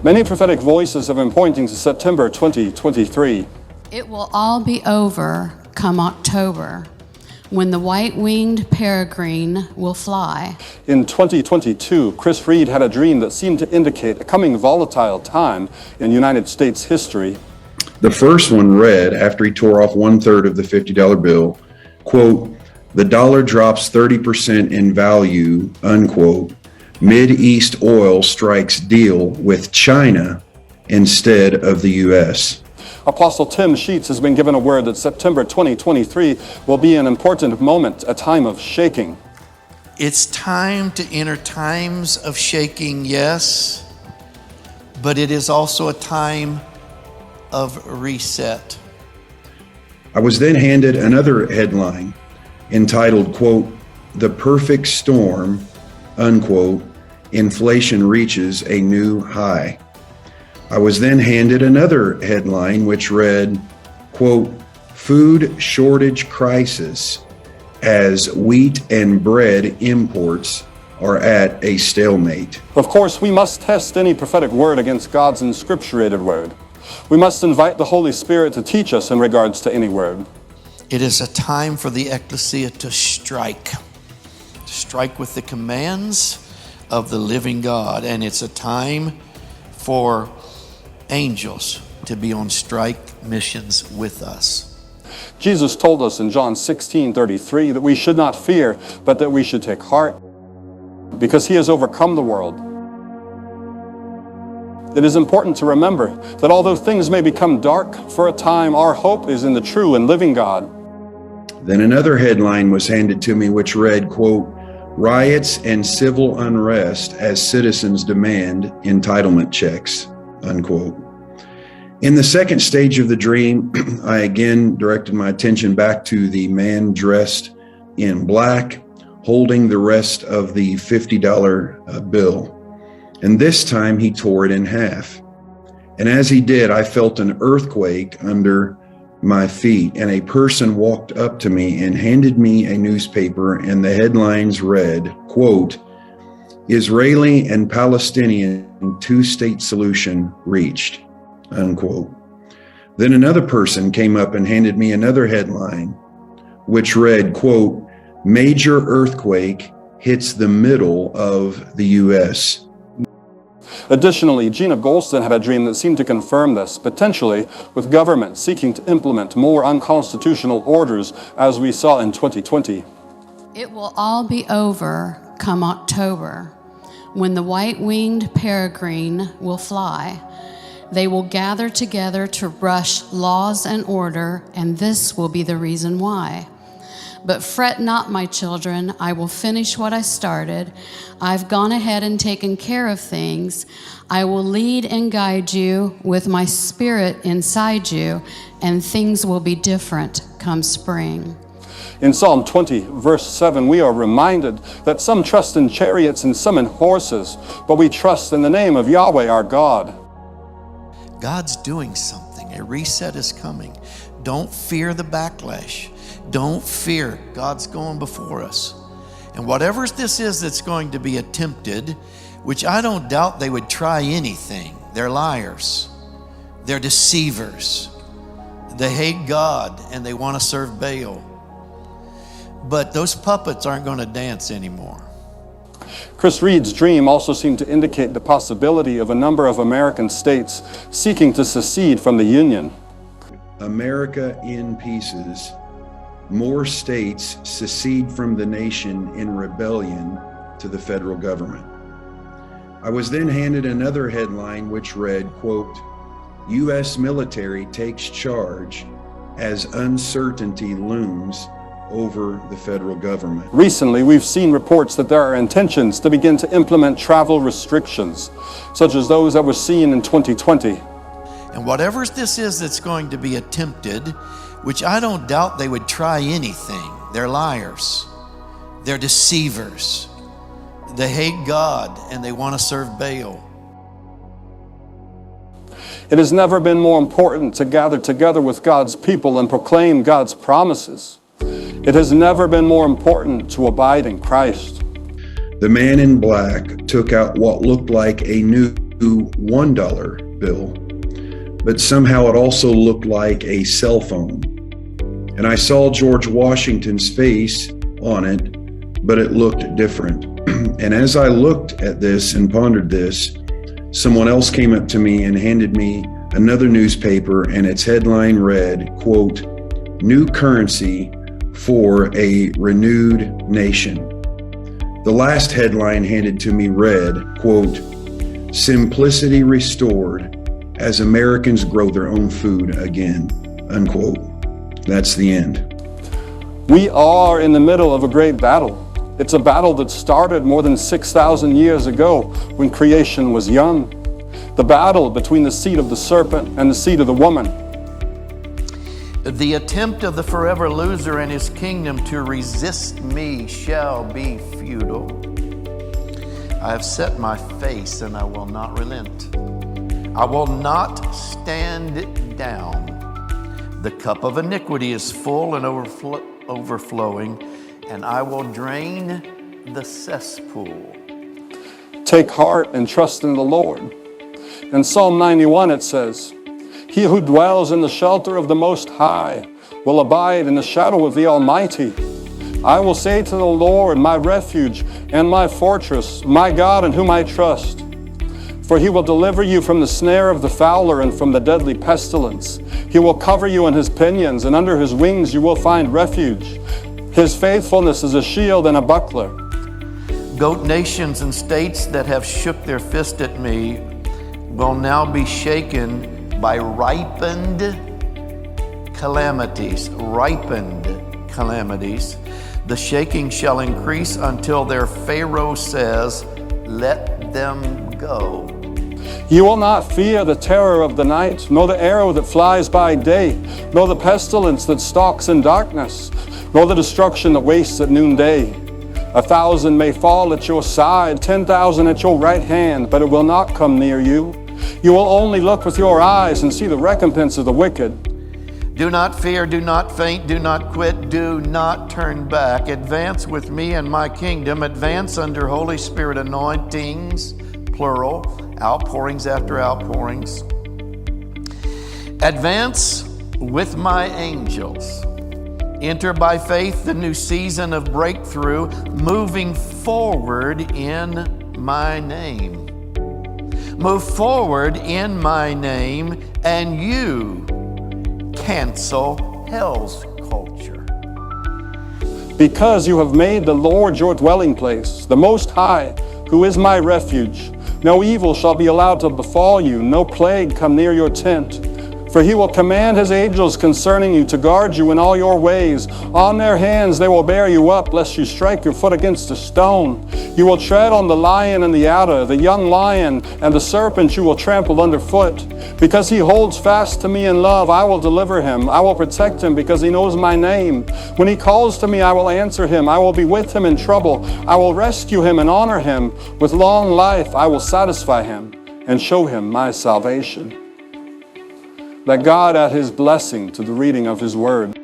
Many prophetic voices have been pointing to September 2023. It will all be over come October, when the white-winged peregrine will fly. In 2022, Chris Reed had a dream that seemed to indicate a coming volatile time in United States history. The first one read, after he tore off 1/3 of the $50 bill, quote, "The dollar drops 30% in value," unquote. Mid-East oil strikes deal with China instead of the U.S. Apostle Tim Sheets has been given a word that September 2023 will be an important moment, a time of shaking. It's time to enter times of shaking, yes, but it is also a time of reset. I was then handed another headline entitled, quote, "The perfect storm," unquote, "Inflation reaches a new high." I was then handed another headline which read, quote, "Food shortage crisis as wheat and bread imports are at a stalemate." Of course, we must test any prophetic word against God's inscripturated word. We must invite the Holy Spirit to teach us in regards to any word. It is a time for the ecclesia to strike with the commands of the living God. And it's a time for angels to be on strike missions with us. Jesus told us in John 16:33 that we should not fear, but that we should take heart, because he has overcome the world. It is important to remember that although things may become dark for a time, our hope is in the true and living God. Then another headline was handed to me which read, quote, "Riots and civil unrest as citizens demand entitlement checks," unquote. In the second stage of the dream, I again directed my attention back to the man dressed in black, holding the rest of the $50 bill. And this time he tore it in half. And as he did, I felt an earthquake under my feet, and a person walked up to me and handed me a newspaper, and the headlines read, quote, "Israeli and Palestinian two-state solution reached," unquote. Then another person came up and handed me another headline, which read, quote, "Major earthquake hits the middle of the U.S." Additionally, Gina Gholston had a dream that seemed to confirm this, potentially with government seeking to implement more unconstitutional orders as we saw in 2020. It will all be over come October, when the white-winged peregrine will fly. They will gather together to rush laws and order, and this will be the reason why. But fret not, my children, I will finish what I started. I've gone ahead and taken care of things. I will lead and guide you with my spirit inside you, and things will be different come spring. In Psalm 20, verse 7, we are reminded that some trust in chariots and some in horses, but we trust in the name of Yahweh our God. God's doing something. A reset is coming. Don't fear the backlash. Don't fear. God's going before us. And whatever this is that's going to be attempted, which I don't doubt they would try anything. They're liars. They're deceivers. They hate God and they want to serve Baal. But those puppets aren't going to dance anymore. Chris Reed's dream also seemed to indicate the possibility of a number of American states seeking to secede from the Union. America in pieces. More states secede from the nation in rebellion to the federal government. I was then handed another headline which read, quote, "U.S. military takes charge as uncertainty looms over the federal government." Recently, we've seen reports that there are intentions to begin to implement travel restrictions, such as those that were seen in 2020. And whatever this is that's going to be attempted, which I don't doubt they would try anything. They're liars. They're deceivers. They hate God and they want to serve Baal. It has never been more important to gather together with God's people and proclaim God's promises. It has never been more important to abide in Christ. The man in black took out what looked like a new $1 bill, but somehow it also looked like a cell phone. And I saw George Washington's face on it, but it looked different. And as I looked at this and pondered this, someone else came up to me and handed me another newspaper, and its headline read, quote, "New currency for a renewed nation." The last headline handed to me read, quote, "Simplicity restored as Americans grow their own food again," unquote. That's the end. We are in the middle of a great battle. It's a battle that started more than 6,000 years ago when creation was young. The battle between the seed of the serpent and the seed of the woman. The attempt of the forever loser and his kingdom to resist me shall be futile. I have set my face and I will not relent. I will not stand down. The cup of iniquity is full and overflowing, and I will drain the cesspool. Take heart and trust in the Lord. In Psalm 91 it says, "He who dwells in the shelter of the Most High will abide in the shadow of the Almighty. I will say to the Lord, my refuge and my fortress, my God in whom I trust. For he will deliver you from the snare of the fowler and from the deadly pestilence. He will cover you in his pinions, and under his wings you will find refuge. His faithfulness is a shield and a buckler." Goat nations and states that have shook their fist at me will now be shaken by ripened calamities. Ripened calamities. The shaking shall increase until their Pharaoh says, "Let them go." You will not fear the terror of the night, nor the arrow that flies by day, nor the pestilence that stalks in darkness, nor the destruction that wastes at noonday. 1,000 may fall at your side, 10,000 at your right hand, but it will not come near you. You will only look with your eyes and see the recompense of the wicked. Do not fear, do not faint, do not quit, do not turn back. Advance with me in my kingdom. Advance under Holy Spirit anointings, plural, outpourings after outpourings. Advance with my angels. Enter by faith the new season of breakthrough, moving forward in my name. Move forward in my name, and you cancel hell's culture. Because you have made the Lord your dwelling place, the Most High, who is my refuge, no evil shall be allowed to befall you, no plague come near your tent. For he will command his angels concerning you to guard you in all your ways. On their hands they will bear you up, lest you strike your foot against a stone. You will tread on the lion and the adder, the young lion and the serpent you will trample underfoot. Because he holds fast to me in love, I will deliver him. I will protect him because he knows my name. When he calls to me, I will answer him. I will be with him in trouble. I will rescue him and honor him. With long life I will satisfy him and show him my salvation. Let God add his blessing to the reading of his word.